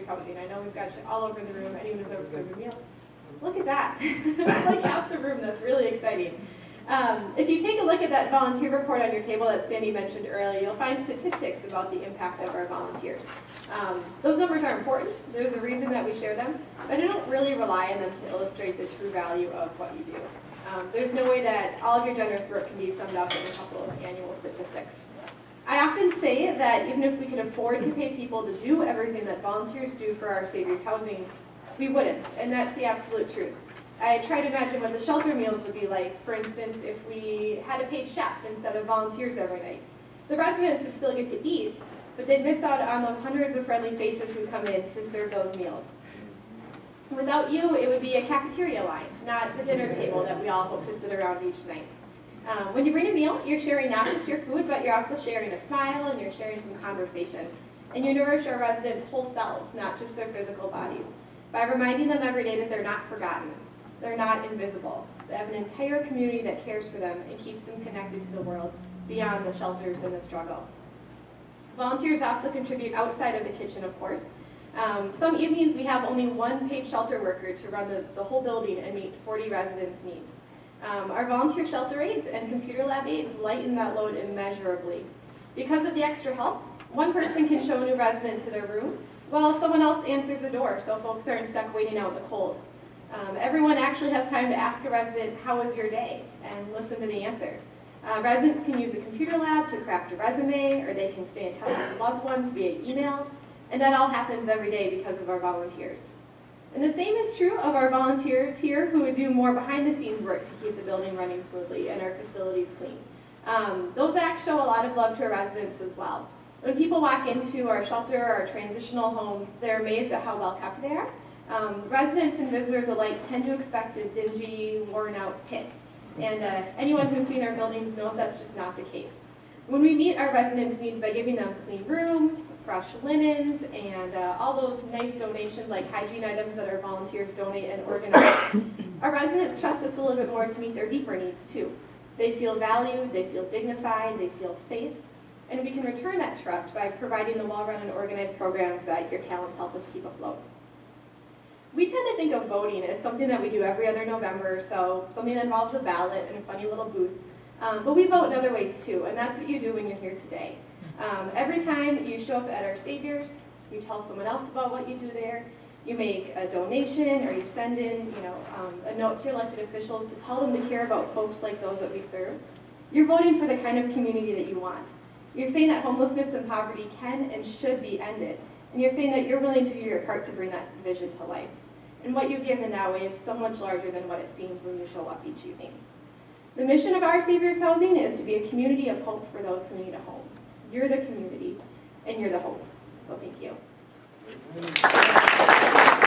Housing. I know we've got you all over the room. Anyone who's ever served a meal. Look at that. That's like half the room. That's really exciting. If you take a look at that volunteer report on your table that Sandy mentioned earlier, you'll find statistics about the impact of our volunteers. Those numbers are important. There's a reason that we share them, but I don't really rely on them to illustrate the true value of what you do. There's no way that all of your generous work can be summed up in a couple of annual statistics. I often say that even if we could afford to pay people to do everything that volunteers do for our Saviour's Housing, we wouldn't, and that's the absolute truth. I try to imagine what the shelter meals would be like, for instance, if we had a paid chef instead of volunteers every night. The residents would still get to eat, but they'd miss out on those hundreds of friendly faces who come in to serve those meals. Without you, it would be a cafeteria line, not the dinner table that we all hope to sit around each night. When you bring a meal, you're sharing not just your food, but you're also sharing a smile and you're sharing some conversation. And you nourish our residents' whole selves, not just their physical bodies, by reminding them every day that they're not forgotten. They're not invisible. They have an entire community that cares for them and keeps them connected to the world beyond the shelters and the struggle. Volunteers also contribute outside of the kitchen, of course. Some evenings we have only one paid shelter worker to run the whole building and meet 40 residents' needs. Our volunteer shelter aides and computer lab aides lighten that load immeasurably. Because of the extra help, one person can show a new resident to their room, while someone else answers the door so folks aren't stuck waiting out in the cold. Everyone actually has time to ask a resident, how was your day, and listen to the answer. Residents can use a computer lab to craft a resume, or they can stay in touch with loved ones via email, and that all happens every day because of our volunteers. And the same is true of our volunteers here who would do more behind-the-scenes work to keep the building running smoothly and our facilities clean. Those acts show a lot of love to our residents as well. When people walk into our shelter or our transitional homes, they're amazed at how well kept they are. Residents and visitors alike tend to expect a dingy, worn-out pit. And anyone who's seen our buildings knows that's just not the case. When we meet our residents' needs by giving them clean rooms, fresh linens, and all those nice donations like hygiene items that our volunteers donate and organize, our residents trust us a little bit more to meet their deeper needs too. They feel valued, they feel dignified, they feel safe, and we can return that trust by providing the well-run and organized programs that your talents help us keep afloat. We tend to think of voting as something that we do every other November or so, something that involves a ballot and a funny little booth. But we vote in other ways too, and that's what you do when you're here today. Every time you show up at our Saviour's, you tell someone else about what you do there, you make a donation, or you send in a note to your elected officials to tell them to care about folks like those that we serve. You're voting for the kind of community that you want. You're saying that homelessness and poverty can and should be ended. And you're saying that you're willing to do your part to bring that vision to life. And what you give in that way is so much larger than what it seems when you show up each evening. The mission of our Saviour's Housing is to be a community of hope for those who need a home. You're the community, and you're the hope. So thank you.